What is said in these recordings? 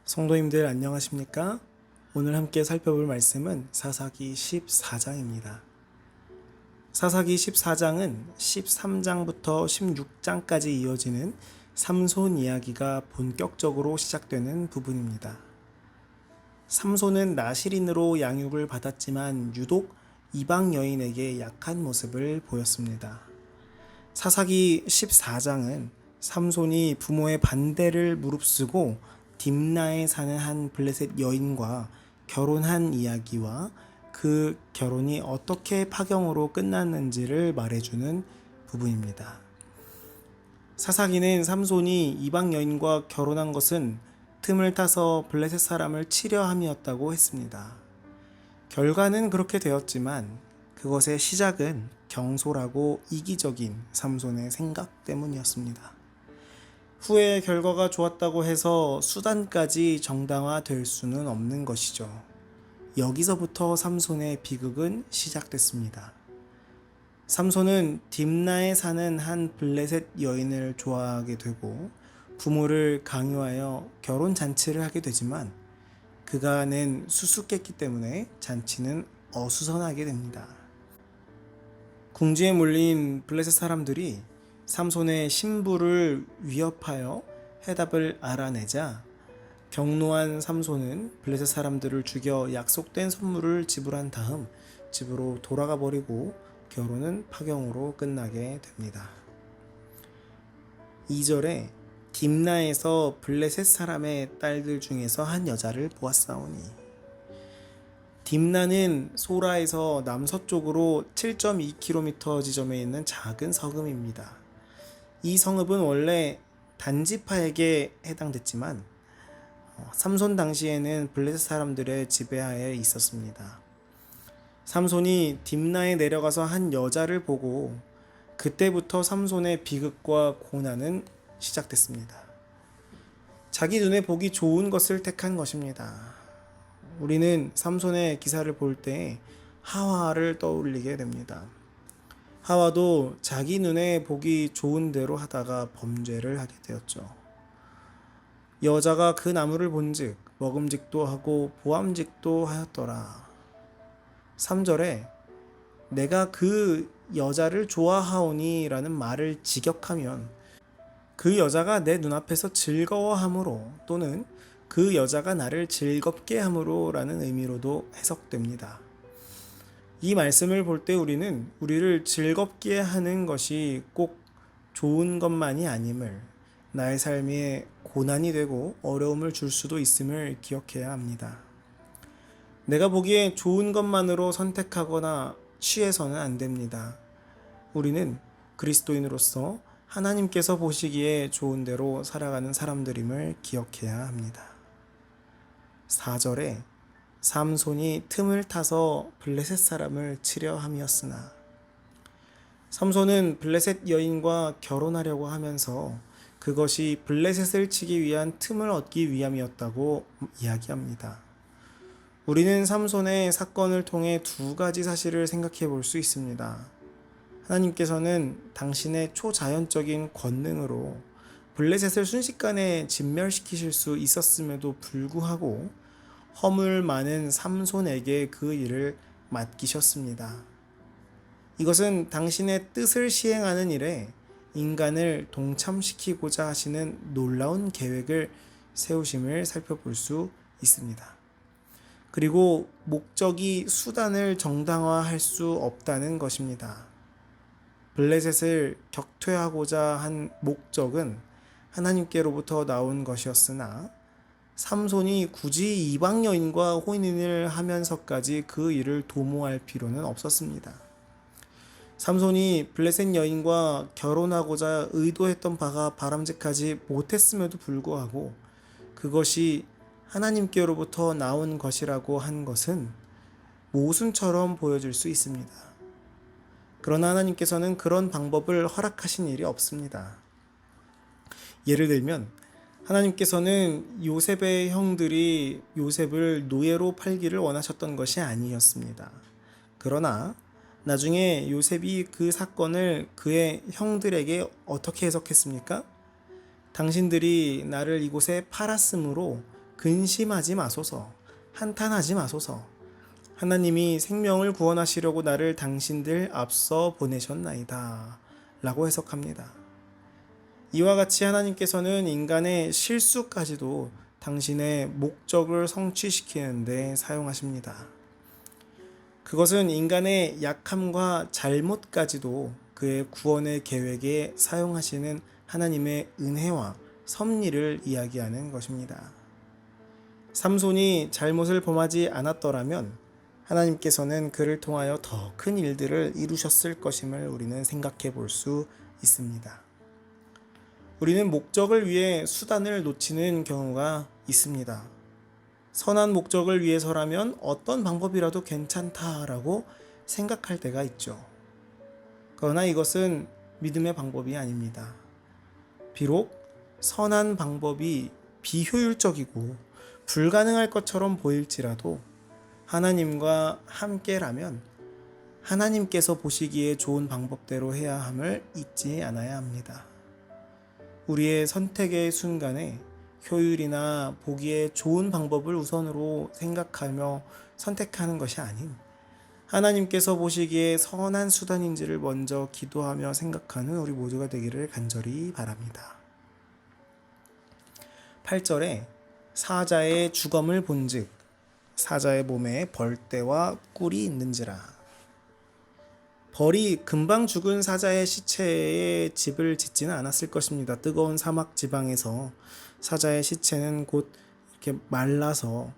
성도님들 안녕하십니까? 오늘 함께 살펴볼 말씀은 사사기 14장입니다. 사사기 14장은 13장부터 16장까지 이어지는 삼손 이야기가 본격적으로 시작되는 부분입니다. 삼손은 나실인으로 양육을 받았지만 유독 이방 여인에게 약한 모습을 보였습니다. 사사기 14장은 삼손이 부모의 반대를 무릅쓰고 딥나에 사는 한 블레셋 여인과 결혼한 이야기와 그 결혼이 어떻게 파경으로 끝났는지를 말해주는 부분입니다. 사사기는 삼손이 이방 여인과 결혼한 것은 틈을 타서 블레셋 사람을 치려 함이었다고 했습니다. 결과는 그렇게 되었지만 그것의 시작은 경솔하고 이기적인 삼손의 생각 때문이었습니다. 후에 결과가 좋았다고 해서 수단까지 정당화될 수는 없는 것이죠. 여기서부터 삼손의 비극은 시작됐습니다. 삼손은 딥나에 사는 한 블레셋 여인을 좋아하게 되고 부모를 강요하여 결혼 잔치를 하게 되지만 그가 낸 수수께끼 때문에 잔치는 어수선하게 됩니다. 궁지에 몰린 블레셋 사람들이 삼손의 신부를 위협하여 해답을 알아내자 경노한 삼손은 블레셋 사람들을 죽여 약속된 선물을 지불한 다음 집으로 돌아가 버리고 결혼은 파경으로 끝나게 됩니다. 2절에 딥나에서 블레셋 사람의 딸들 중에서 한 여자를 보았사오니. 딥나는 소라에서 남서쪽으로 7.2km 지점에 있는 작은 성읍입니다. 이 성읍은 원래 단지파에게 해당됐지만 삼손 당시에는 블레셋 사람들의 지배하에 있었습니다. 삼손이 딥나에 내려가서 한 여자를 보고 그때부터 삼손의 비극과 고난은 시작됐습니다. 자기 눈에 보기 좋은 것을 택한 것입니다. 우리는 삼손의 기사를 볼 때 하와를 떠올리게 됩니다. 하와도 자기 눈에 보기 좋은 대로 하다가 범죄를 하게 되었죠. 여자가 그 나무를 본즉 먹음직도 하고 보암직도 하였더라. 3절에 내가 그 여자를 좋아하오니 라는 말을 직역하면 그 여자가 내 눈앞에서 즐거워함으로 또는 그 여자가 나를 즐겁게 함으로 라는 의미로도 해석됩니다. 이 말씀을 볼 때 우리는 우리를 즐겁게 하는 것이 꼭 좋은 것만이 아님을, 나의 삶에 고난이 되고 어려움을 줄 수도 있음을 기억해야 합니다. 내가 보기에 좋은 것만으로 선택하거나 취해서는 안 됩니다. 우리는 그리스도인으로서 하나님께서 보시기에 좋은 대로 살아가는 사람들임을 기억해야 합니다. 4절에 삼손이 틈을 타서 블레셋 사람을 치려 함이었으나. 삼손은 블레셋 여인과 결혼하려고 하면서 그것이 블레셋을 치기 위한 틈을 얻기 위함이었다고 이야기합니다. 우리는 삼손의 사건을 통해 두 가지 사실을 생각해 볼 수 있습니다. 하나님께서는 당신의 초자연적인 권능으로 블레셋을 순식간에 진멸시키실 수 있었음에도 불구하고 허물 많은 삼손에게 그 일을 맡기셨습니다. 이것은 당신의 뜻을 시행하는 일에 인간을 동참시키고자 하시는 놀라운 계획을 세우심을 살펴볼 수 있습니다. 그리고 목적이 수단을 정당화할 수 없다는 것입니다. 블레셋을 격퇴하고자 한 목적은 하나님께로부터 나온 것이었으나 삼손이 굳이 이방 여인과 혼인을 하면서까지 그 일을 도모할 필요는 없었습니다. 삼손이 블레셋 여인과 결혼하고자 의도했던 바가 바람직하지 못했음에도 불구하고 그것이 하나님께로부터 나온 것이라고 한 것은 모순처럼 보여질 수 있습니다. 그러나 하나님께서는 그런 방법을 허락하신 일이 없습니다. 예를 들면 하나님께서는 요셉의 형들이 요셉을 노예로 팔기를 원하셨던 것이 아니었습니다. 그러나 나중에 요셉이 그 사건을 그의 형들에게 어떻게 해석했습니까? 당신들이 나를 이곳에 팔았으므로 근심하지 마소서, 한탄하지 마소서. 하나님이 생명을 구원하시려고 나를 당신들 앞서 보내셨나이다 라고 해석합니다. 이와 같이 하나님께서는 인간의 실수까지도 당신의 목적을 성취시키는 데 사용하십니다. 그것은 인간의 약함과 잘못까지도 그의 구원의 계획에 사용하시는 하나님의 은혜와 섭리를 이야기하는 것입니다. 삼손이 잘못을 범하지 않았더라면 하나님께서는 그를 통하여 더 큰 일들을 이루셨을 것임을 우리는 생각해 볼 수 있습니다. 우리는 목적을 위해 수단을 놓치는 경우가 있습니다. 선한 목적을 위해서라면 어떤 방법이라도 괜찮다라고 생각할 때가 있죠. 그러나 이것은 믿음의 방법이 아닙니다. 비록 선한 방법이 비효율적이고 불가능할 것처럼 보일지라도 하나님과 함께라면 하나님께서 보시기에 좋은 방법대로 해야 함을 잊지 않아야 합니다. 우리의 선택의 순간에 효율이나 보기에 좋은 방법을 우선으로 생각하며 선택하는 것이 아닌 하나님께서 보시기에 선한 수단인지를 먼저 기도하며 생각하는 우리 모두가 되기를 간절히 바랍니다. 8절에 사자의 주검을 본즉 사자의 몸에 벌떼와 꿀이 있는지라. 벌이 금방 죽은 사자의 시체에 집을 짓지는 않았을 것입니다. 뜨거운 사막 지방에서 사자의 시체는 곧 이렇게 말라서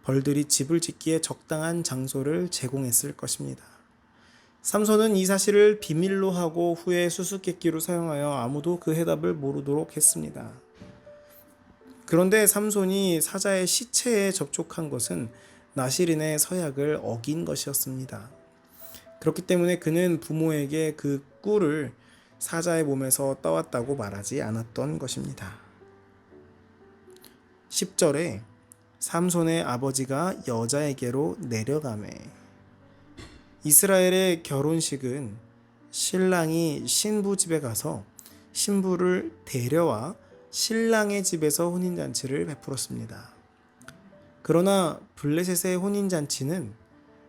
벌들이 집을 짓기에 적당한 장소를 제공했을 것입니다. 삼손은 이 사실을 비밀로 하고 후에 수수께끼로 사용하여 아무도 그 해답을 모르도록 했습니다. 그런데 삼손이 사자의 시체에 접촉한 것은 나실인의 서약을 어긴 것이었습니다. 그렇기 때문에 그는 부모에게 그 꿀을 사자의 몸에서 따왔다고 말하지 않았던 것입니다. 10절에 삼손의 아버지가 여자에게로 내려가매. 이스라엘의 결혼식은 신랑이 신부 집에 가서 신부를 데려와 신랑의 집에서 혼인잔치를 베풀었습니다. 그러나 블레셋의 혼인잔치는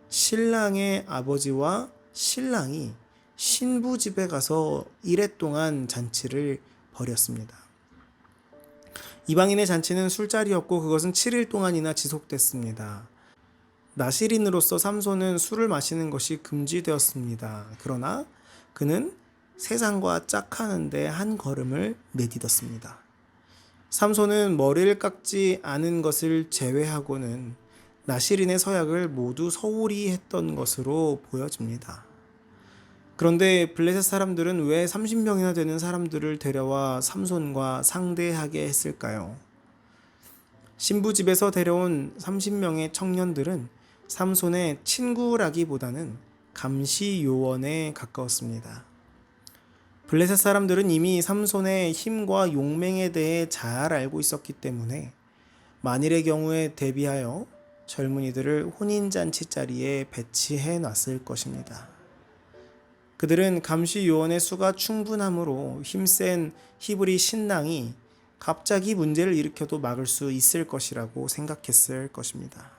신랑의 아버지와 신랑이 신부 집에 가서 이래 동안 잔치를 벌였습니다. 이방인의 잔치는 술자리였고 그것은 7일 동안이나 지속됐습니다. 나실인으로서 삼손은 술을 마시는 것이 금지되었습니다. 그러나 그는 세상과 짝하는데 한 걸음을 내딛었습니다. 삼손은 머리를 깎지 않은 것을 제외하고는 나실인의 서약을 모두 소홀히 했던 것으로 보여집니다. 그런데 블레셋 사람들은 왜 30명이나 되는 사람들을 데려와 삼손과 상대하게 했을까요? 신부 집에서 데려온 30명의 청년들은 삼손의 친구라기보다는 감시 요원에 가까웠습니다. 블레셋 사람들은 이미 삼손의 힘과 용맹에 대해 잘 알고 있었기 때문에 만일의 경우에 대비하여 젊은이들을 혼인잔치 자리에 배치해 놨을 것입니다. 그들은 감시 요원의 수가 충분하므로 힘센 히브리 신랑이 갑자기 문제를 일으켜도 막을 수 있을 것이라고 생각했을 것입니다.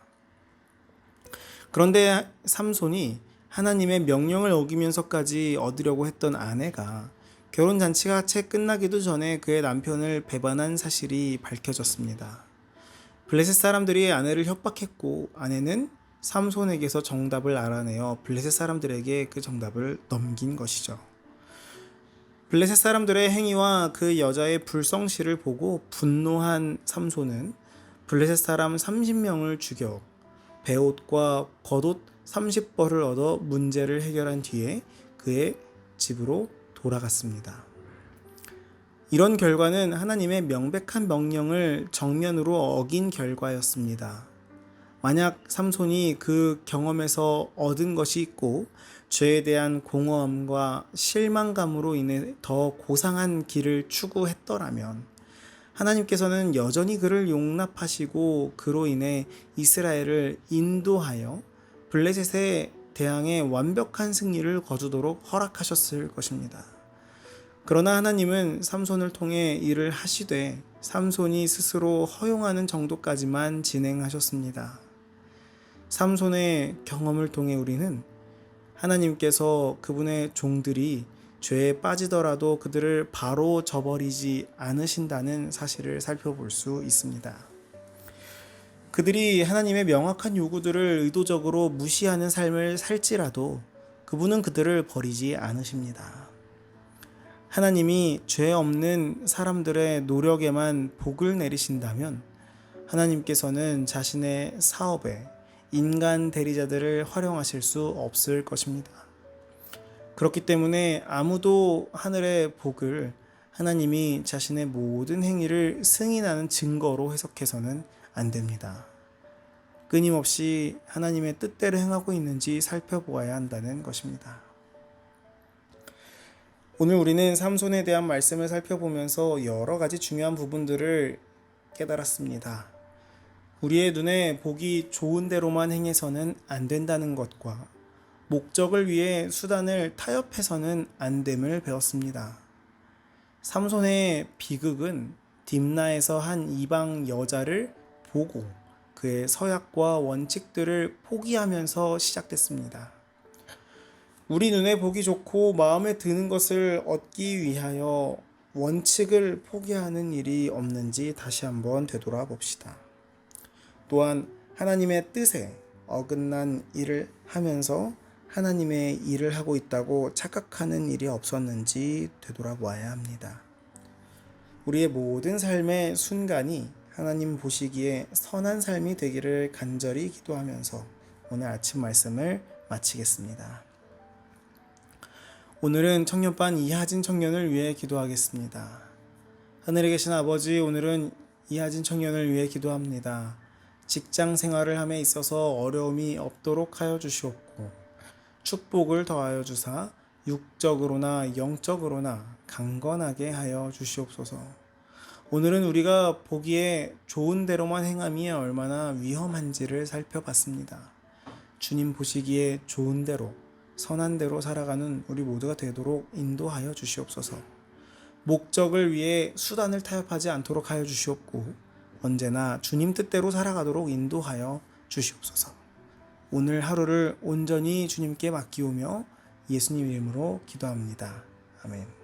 그런데 삼손이 하나님의 명령을 어기면서까지 얻으려고 했던 아내가 결혼잔치가 채 끝나기도 전에 그의 남편을 배반한 사실이 밝혀졌습니다. 블레셋 사람들이 아내를 협박했고 아내는 삼손에게서 정답을 알아내어 블레셋 사람들에게 그 정답을 넘긴 것이죠. 블레셋 사람들의 행위와 그 여자의 불성실을 보고 분노한 삼손은 블레셋 사람 30명을 죽여 베옷과 겉옷 30벌을 얻어 문제를 해결한 뒤에 그의 집으로 돌아갔습니다. 이런 결과는 하나님의 명백한 명령을 정면으로 어긴 결과였습니다. 만약 삼손이 그 경험에서 얻은 것이 있고 죄에 대한 공허함과 실망감으로 인해 더 고상한 길을 추구했더라면 하나님께서는 여전히 그를 용납하시고 그로 인해 이스라엘을 인도하여 블레셋에 대항해 완벽한 승리를 거두도록 허락하셨을 것입니다. 그러나 하나님은 삼손을 통해 일을 하시되 삼손이 스스로 허용하는 정도까지만 진행하셨습니다. 삼손의 경험을 통해 우리는 하나님께서 그분의 종들이 죄에 빠지더라도 그들을 바로 저버리지 않으신다는 사실을 살펴볼 수 있습니다. 그들이 하나님의 명확한 요구들을 의도적으로 무시하는 삶을 살지라도 그분은 그들을 버리지 않으십니다. 하나님이 죄 없는 사람들의 노력에만 복을 내리신다면 하나님께서는 자신의 사업에 인간 대리자들을 활용하실 수 없을 것입니다. 그렇기 때문에 아무도 하늘의 복을 하나님이 자신의 모든 행위를 승인하는 증거로 해석해서는 안 됩니다. 끊임없이 하나님의 뜻대로 행하고 있는지 살펴보아야 한다는 것입니다. 오늘 우리는 삼손에 대한 말씀을 살펴보면서 여러 가지 중요한 부분들을 깨달았습니다. 우리의 눈에 복이 좋은 대로만 행해서는 안 된다는 것과 목적을 위해 수단을 타협해서는 안 됨을 배웠습니다. 삼손의 비극은 딥나에서 한 이방 여자를 보고 그의 서약과 원칙들을 포기하면서 시작됐습니다. 우리 눈에 보기 좋고 마음에 드는 것을 얻기 위하여 원칙을 포기하는 일이 없는지 다시 한번 되돌아봅시다. 또한 하나님의 뜻에 어긋난 일을 하면서 하나님의 일을 하고 있다고 착각하는 일이 없었는지 되돌아보아야 합니다. 우리의 모든 삶의 순간이 하나님 보시기에 선한 삶이 되기를 간절히 기도하면서 오늘 아침 말씀을 마치겠습니다. 오늘은 청년반 이하진 청년을 위해 기도하겠습니다. 하늘에 계신 아버지, 오늘은 이하진 청년을 위해 기도합니다. 직장 생활을 함에 있어서 어려움이 없도록 하여 주시옵고 축복을 더하여 주사 육적으로나 영적으로나 강건하게 하여 주시옵소서. 오늘은 우리가 보기에 좋은 대로만 행함이 얼마나 위험한지를 살펴봤습니다. 주님 보시기에 좋은 대로, 선한 대로 살아가는 우리 모두가 되도록 인도하여 주시옵소서. 목적을 위해 수단을 타협하지 않도록 하여 주시옵고 언제나 주님 뜻대로 살아가도록 인도하여 주시옵소서. 오늘 하루를 온전히 주님께 맡기오며 예수님 이름으로 기도합니다. 아멘.